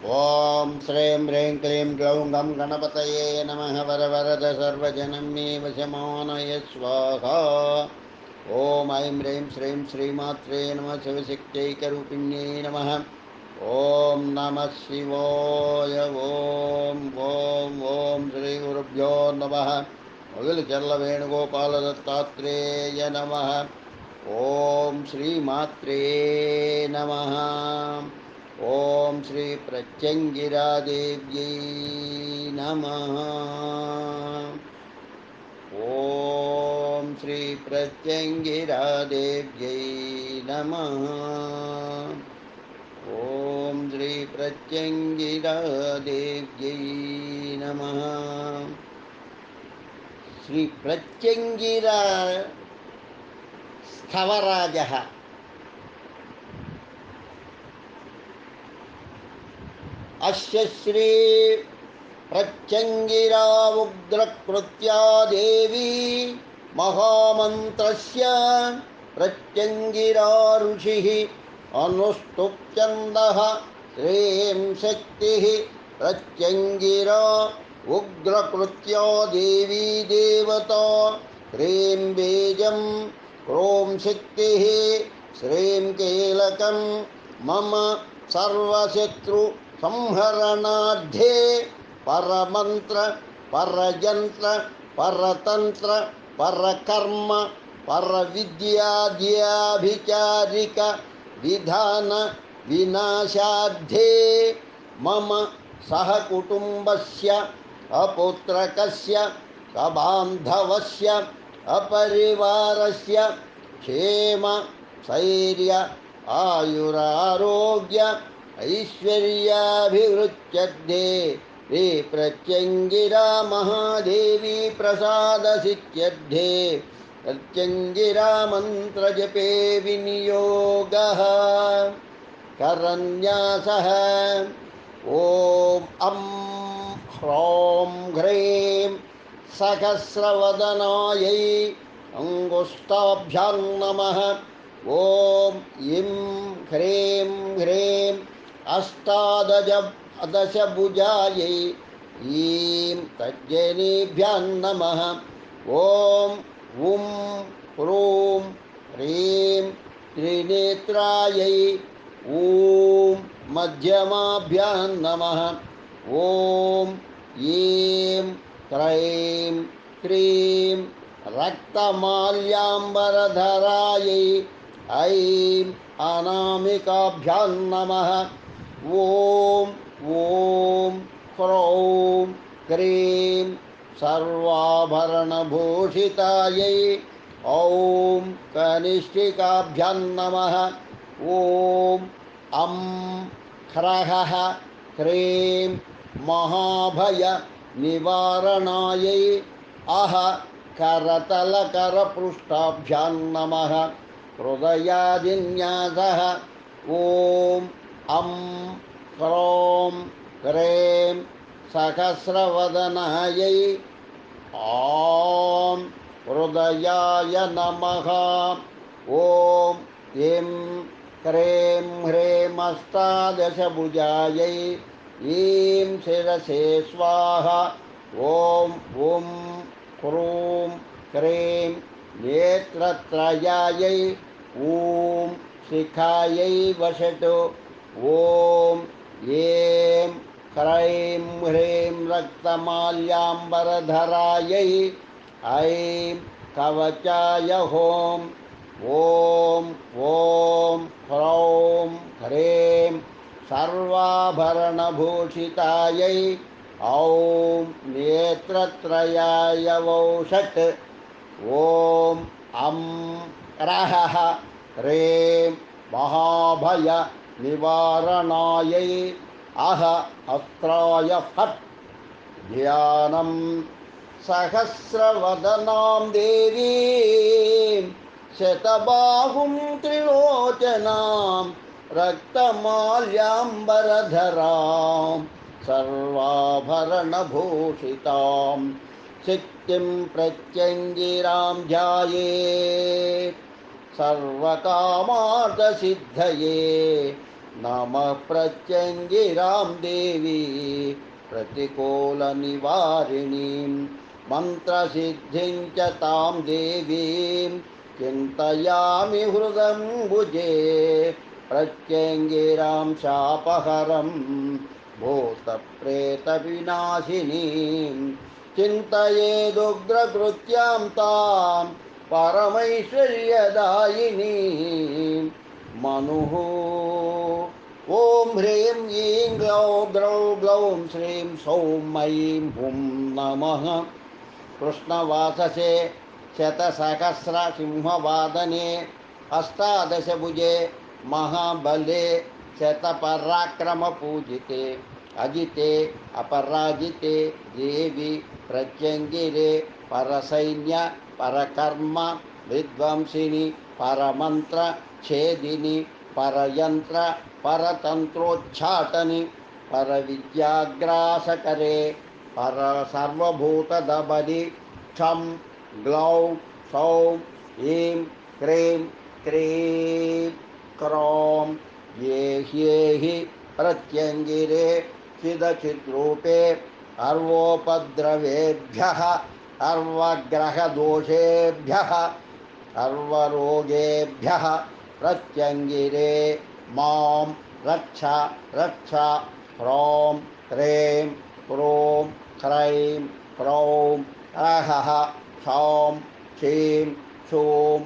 ओं श्रीं ह्रीं क्लीं ग्लौं गं गणपतये नमः। वरवरद सर्वजनं मे वशमानय स्वाहा। ॐ ऐं ह्रीं श्रीं श्रीमात्रे नमः। शिवशक्त्यैकरूपिण्यै नमः। ॐ नमः शिवाय। ॐ श्रीगुरुभ्यो नमः। वेणुगोपालदत्तात्रेय नमः। ॐ श्रीमात्रे नमः। ओम श्री प्रत्यंगिरादेव्यै नमः। ओम श्री प्रत्यंगिरादेव्यै नमः। ओम श्री प्रत्यंगिरादेव्यै नमः। श्री प्रत्यंगिरा स्थवराजः अस्य श्री प्रत्यंगिरा उग्रकृत्या देवी महामन्त्रस्य प्रत्यंगिरा ऋषिः अनुष्टुप्छन्दः श्रीं शक्तिः प्रत्यंगिरा उग्रकृत्या देवी देवता श्रीं बीजं क्रों शक्तिः श्रीं कीलकं मम सर्वशत्रु संहरणार्थे परमंत्र परयंत्र परतंत्र परकर्म परविद्याद्याभिचारिक विधान विनाशार्थे मम सहकुटुम्बस्य अपुत्रकस्य अबान्धवस्य अपरिवारस्य क्षेम स्थैर्य आयुरारोग्य ऐश्वर्याभिवृद्ध्यर्थे श्री प्रत्यंगिरा महादेवी प्रसादसिद्ध्यर्थे प्रत्यंगिरा मंत्रजपे विनियोगः करन्यासः। ॐ अं ह्रौं ह्रीं सहस्रवदनायै अंगुष्ठाभ्यां नमः। ॐ इं ह्रीं ह्रीं अष्टादशभुजायै ईं तज्जनीभ्यां नमः। ॐ ॐ ह्रूं ह्रीं त्रिनेत्रायै ॐ मध्यमाभ्यां नमः। ॐ ऐं ह्रीं क्रीं रक्तमाल्याम्बरधरायै ऐं अनामिकाभ्यां नमः। ॐ ह्रौं क्रीं सर्वाभरणभूषितायै ॐ कनिष्ठिकाभ्यां नमः। ॐ अं ह्रः क्रीं महाभय निवारणायै अह करतलकरपृष्ठाभ्यां नमः। हृदयादिन्यासः। ॐ अं ह्रौं क्रीं सहस्रवदनायै ॐ हृदयाय नमः। ॐ ऐं ह्रीं ह्रीं अष्टादशभुजायै ऐं शिरसे स्वाहा। ॐ ह्रूं क्रीं नेत्रत्रयायै ॐ शिखायै वषट्। ॐ ऐं ह्रीं ह्रीं रक्तमाल्याम्बरधरायै ऐं कवचाय होम। ॐ ह्रौं ह्रीं सर्वाभरणभूषितायै ॐ नेत्रत्रयाय वौषट्। ॐ अं ह्रः ह्रीं महाभय निवारणायै अह अस्त्राय फट्। ध्यानं सहस्रवदनां देवीं शतबाहुं त्रिलोचनां रक्तमाल्याम्बरधरां सर्वाभरणभूषितां शक्तिं प्रत्यंगिरां ध्यायेत् सर्वकामार्थसिद्धये। नमः प्रत्यङ्गिरां देवी प्रतिकूलनिवारिणीं मन्त्रसिद्धिं च तां देवीं चिन्तयामि हृदम्बुजे प्रत्यङ्गिरां शापहरं भूतप्रेतविनाशिनीं चिन्तयेदुग्रकृत्यां तां परमैश्वर्यदायिनीं मनुः ॐ ह्रीं ईं ग्लौं ग्रौं ग्लौं श्रीं सौं ऐं हुं नमः कृष्णवाससे शतसहस्रसिंहवादने अष्टादशभुजे महाबले शतपराक्रमपूजिते अजिते अपराजिते देवी प्रत्यङ्गिरे परसैन्य परकर्म विद्वांसिनि परमन्त्रछेदिनि परयन्त्र परतन्त्रोच्चाटनि परविद्याग्रासकरे परसर्वभूतदबलि क्षं ग्लौं सौं ईं क्रीं क्रीं क्रौं ये ह्येहि प्रत्यङ्गिरे चिदचिद्रूपे सर्वोपद्रवेभ्यः सर्वग्रहदोषेभ्यः सर्वरोगेभ्यः प्रत्यङ्गिरे मां रक्ष रक्ष ह्रौं क्रीं क्रूं क्रैं क्रौं अहः क्षौं क्षीं क्षूं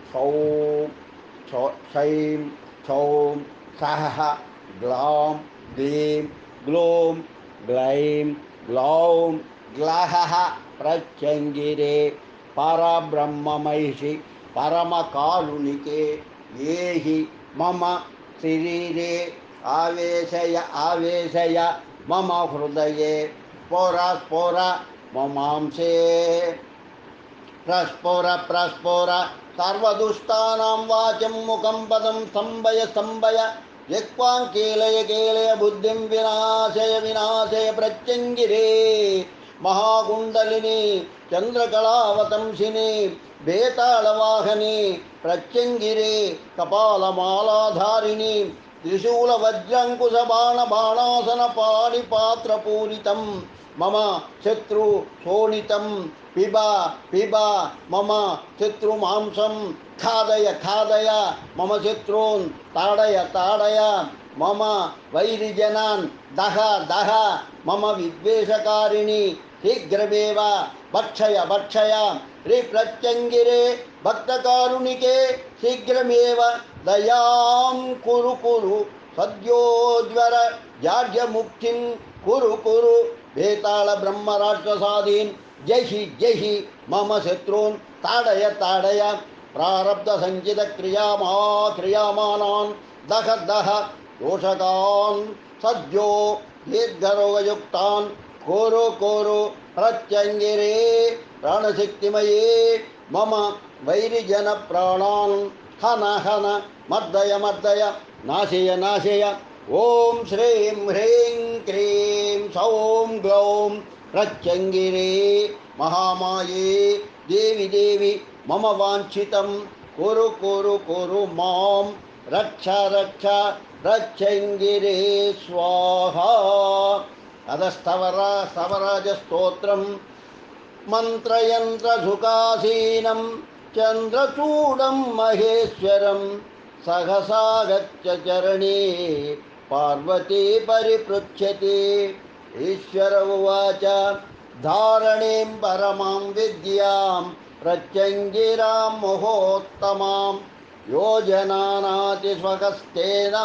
क्षौं क्षैं क्षौं सः ग्लौं ग्लीं ग्लूं ग्लैं ग्लौं ग्लहः प्रत्यङ्गिरे परब्रह्ममहिषि परमकारुणिके ये हि मम शरीरे आवेशय आवेशय मम हृदये स्फोर स्फोर ममांसे प्रस्फोर प्रस्फोर सर्वदुष्टानां वाचं मुखं पदं स्तम्भय स्तम्भय यक्वां केलय केलय बुद्धिं विनाशय विनाशय प्रत्यङ्गिरे महाकुण्डलिनी चन्द्रकलावतंसिनी बेतालवाहनी प्रत्यङ्गिरे कपालमालाधारिणी त्रिशूलवज्राङ्कुशबाणबाणासनपाणिपात्रपूरितं मम शत्रु शोणितं पिब पिब मम शत्रुमांसं खादय खादय मम शत्रून् ताडय ताडय मम वैरिजनान् दह दह मम विद्वेषकारिणि शीघ्रमेव भक्षय भक्षय श्रीप्रत्यङ्गिरे भक्तकारुणिके शीघ्रमेव दयां कुरु कुरु सद्योज्वर जाड्यमुक्तिं कुरु कुरु वेताल ब्रह्मराक्षसादीन् जहि मम शत्रून् ताडय ताडय प्रारब्धसञ्चितक्रियामानान् दह दह दोषकान् सद्यो दीर्घरोगयुक्तान् कुरु कुरु प्रत्यङ्गिरे प्राणशक्तिमये मम वैरिजनप्राणान् हन हन मर्दय मर्दय नाशय नाशय ॐ श्रीं ह्रीं क्रीं सौं ग्लौं प्रत्यङ्गिरे महामाये देवि देवि मम वाञ्छितं कुरु कुरु कुरु मां रक्ष रक्ष प्रत्यङ्गिरे स्वाहा अधस्तवराजस्तोत्रं मन्त्रयन्त्रसुखासीनं चन्द्रचूडं महेश्वरं सहसा गच्छ चरणे पार्वती परिपृच्छति ईश्वर उवाच धारणीं परमां विद्यां प्रत्यङ्गिरां महोत्तमां योजनानातिस्वहस्तेन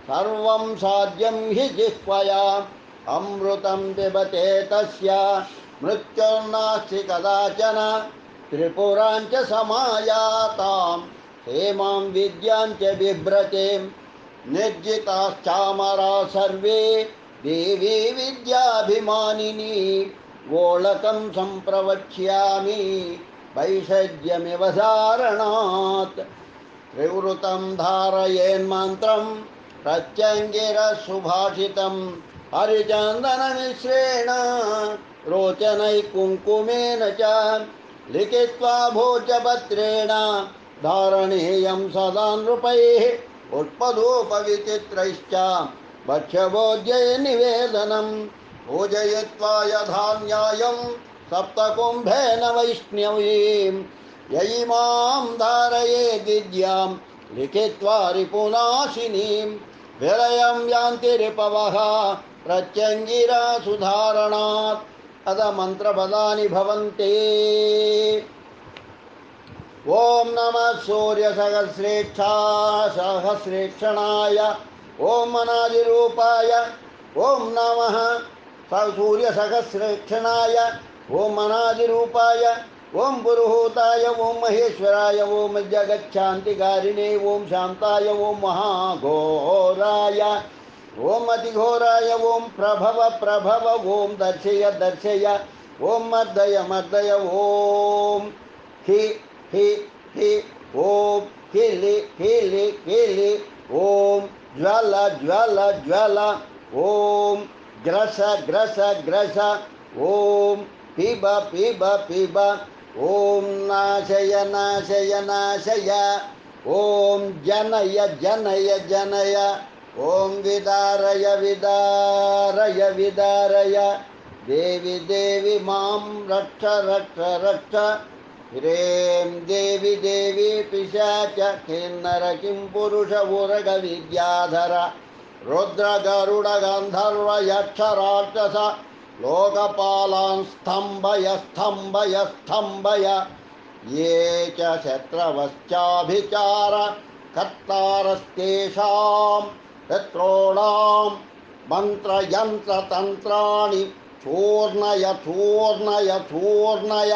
सर्वं साध्यं हि जिह्वया अमृतं पिबते तस्य मृत्युर्नास्ति कदाचन त्रिपुरां च समायातां हेमां विद्यां च बिभ्रतीं निर्जिताश्चामरा सर्वे देवी विद्याभिमानिनी गोलकं सम्प्रवक्ष्यामि वैषज्यमिव धारणात् त्रिवृतं धारयेन्मन्त्रं प्रत्यङ्गिरसुभाषितं हरिचन्दनमिश्रेण रोचनैकुङ्कुमेन च लिखित्वा भोजपत्रेण धारणीयं सदा नृपैः उत्पदोपविचित्रैश्च भक्ष्यभोज्ये निवेदनं पूजयित्वा यथा न्यायं सप्तकुम्भेन वैष्णवीं ययिमां धारयेद् विद्यां लिखित्वा रिपुनाशिनीं विलयं यान्ति रिपवः प्रत्यङ्गिरा सुधारणात् अथ मन्त्रपदानि भवन्ति। ओम नमः सूर्यसहस्रेक्षणाय ओम अनादिरूपाय ओम नमः सूर्यसहस्रेक्षणाय ओम अनादिरूपाय ओम पुरुहूताय ओम महेश्वराय ओम जगच्छान्तिकारिणे ओम शान्ताय ओम महाघोराय ओम अतिघोराय ओम प्रभव प्रभव ओम दर्शय दर्शय ओम मर्दय मर्दय ओम हि हि हि ओम हिलि हिलि हिलि ओम ज्वल ज्वल ज्वल ओम ग्रस ग्रस ग्रस ओम पिब पिब पिब ओम नाशय नाशय नाशय ओम जनय जनय जनय ओम विदारय विदारय विदारय देवी देवी मां रक्ष रक्ष रक्ष ह्रीं देवी देवी पिशाच किन्नर किं पुरुष उरग विद्याधर रुद्र गरुड गन्धर्व यक्ष राक्षस लोकपालान् स्तम्भय स्तम्भय स्तम्भय ये च शत्रवश्चाभिचार कर्तारस्तेषां शत्रूणां मन्त्रयन्त्रतन्त्राणि चूर्णय चूर्णय चूर्णय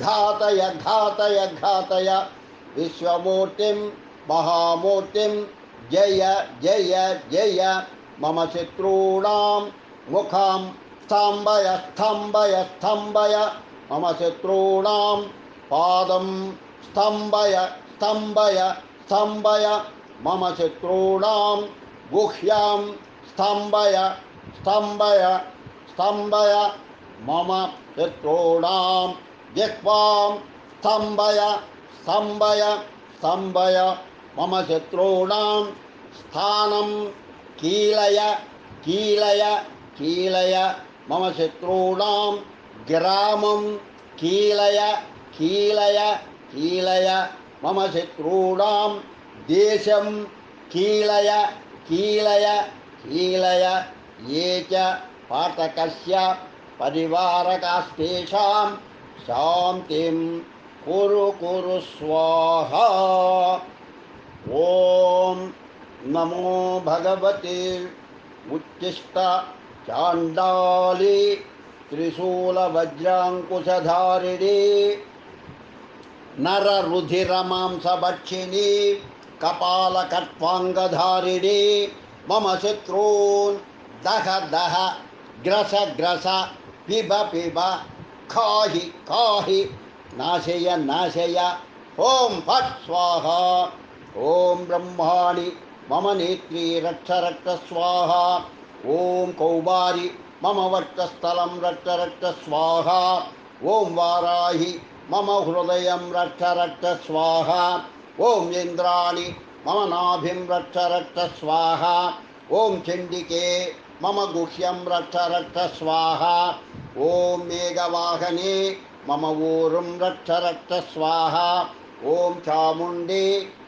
घातय घातय घातय विश्वमूर्तिं महामूर्तिं जय जय जय मम शत्रूणां मुखं स्तम्भय स्तम्भय स्तम्भय मम शत्रूणां पादं स्तम्भय स्तम्भय स्तम्भय मम शत्रूणां गुह्यां स्तम्भय स्तम्भय स्तम्भय मम शत्रूणां जिह्वां स्तम्भय स्तम्भय स्तम्भय मम शत्रूणां स्थानं कीलय कीलय कीलय मम शत्रूणां ग्रामं कीलय कीलय कीलय मम शत्रूणां देशं कीलय कीलय कीलय ये च पातकस्य परिवारकास्तेषां शान्तिं कुरु कुरु स्वाहा। ओम नमो भगवते उच्चिष्ट चाण्डाली त्रिशूल वज्राङ्कुशधारिणी नररुधिरमांसभक्षिणी कपालकट्वाङ्गधारिणी मम शत्रून् दह दह ग्रस ग्रस पिब पिब खाहि खाहि नाशय नाशय ओम फट् स्वाहा। ओम ब्रह्माणि मम नेत्री रक्ष रक्ष स्वाहा। ओम कौमारी मम वक्षस्थलं रक्ष रक्ष स्वाहा। ओम वाराहि मम हृदयं रक्ष रक्ष स्वाहा। ओम इंद्राणि मम नाभिं रक्ष रक्ष स्वाहा। ओम चण्डिके मम गुह्यं रक्ष रक्ष स्वाहा। ओम मेघवाहने मम ऊरुं रक्ष रक्ष स्वाहा। ओम चामुण्डे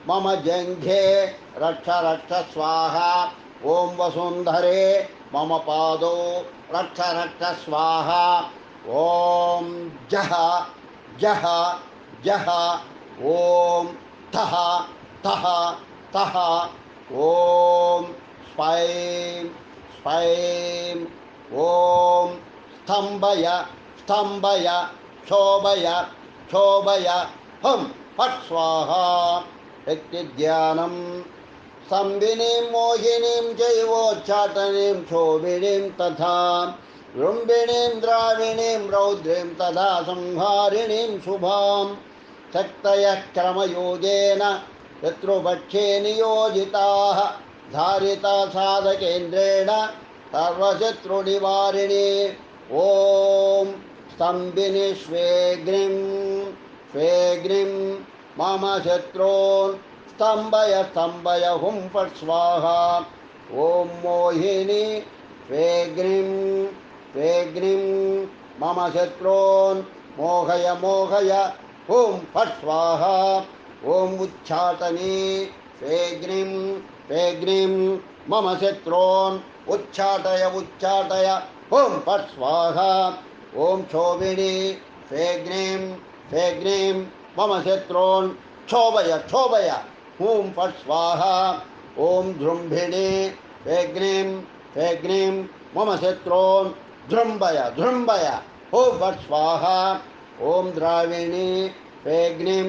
मम जङ्घे रक्ष रक्ष स्वाहा। ओम वसुन्धरे मम पादो रक्ष रक्ष स्वाहा। ओम जह जह जह ओम तः तः तः ओम स्वैं स्वैं ओम स्तम्भय स्तम्भय क्षोभय क्षोभय हम फट् स्वाहा। शक्तिध्यानं संविनीं मोहिनीं चैवोच्चाटनीं क्षोभिनीं तथा लुम्बिनीं द्राविणीं रौद्रीं तथा संहारिणीं शुभां शक्तयः क्रमयोगेन शत्रुपक्षे नियोजिताः धारिता साधकेन्द्रेण सर्वशत्रुनिवारिणी ओम स्तम्भिनी स्वेग्निं स्वेग्निं मम शत्रून् स्तंभय स्तंभय हुं फट् स्वाहा। ॐ मोहिनी वेग्निं मम शत्रून् मोहय मोहय हुं फट् स्वाहा। ॐ उच्चाटने वेग्निं मम शत्रून् उच्चाटय उच्चाटय हुं फट् स्वाहा। ॐ क्षोभिनी वेग्निं मम शत्रून् क्षोभय क्षोभय हुं फट् स्वाहा। ॐ जृम्भिणी वेग्निं मम शत्रून् जृम्भय जृम्भय हुं फट् स्वाहा। ॐ द्राविणी वेग्निं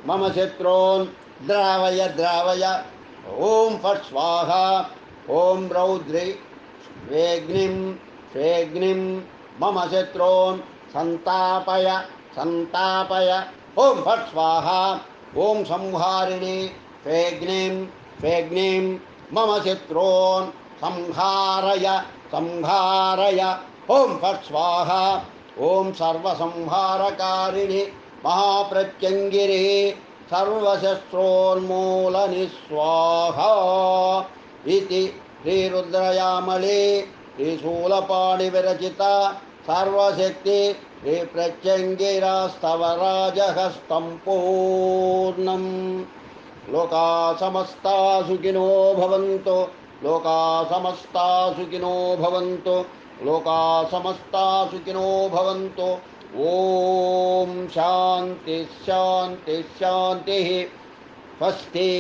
मम शत्रून् द्रावय द्रावय हुं फट् स्वाहा। ॐ रौद्री वेग्निं मम शत्रून् संतापय संतापय हुं फट् स्वाहा। ॐ संहारिणी वेग्निं मम शत्रून् संहारय संहारय हुं फट् स्वाहा। ॐ सर्वसंहारकारिणि महाप्रत्यङ्गिरे सर्वशस्त्रोन्मूलनि स्वाहा इति श्रीरुद्रयामले श्रीशूलपाणिविरचिता सर्वशक्ति श्रीप्रत्यङ्गिरास्तवराजहस्तं पूर्णम्। लोका समस्ता सुखिनो भवन्तु लोका समस्ता सुखिनो भवन्तु लोका समस्ता सुखिनो भवन्तु। ओम शांति शांति शांति। स्वस्ति।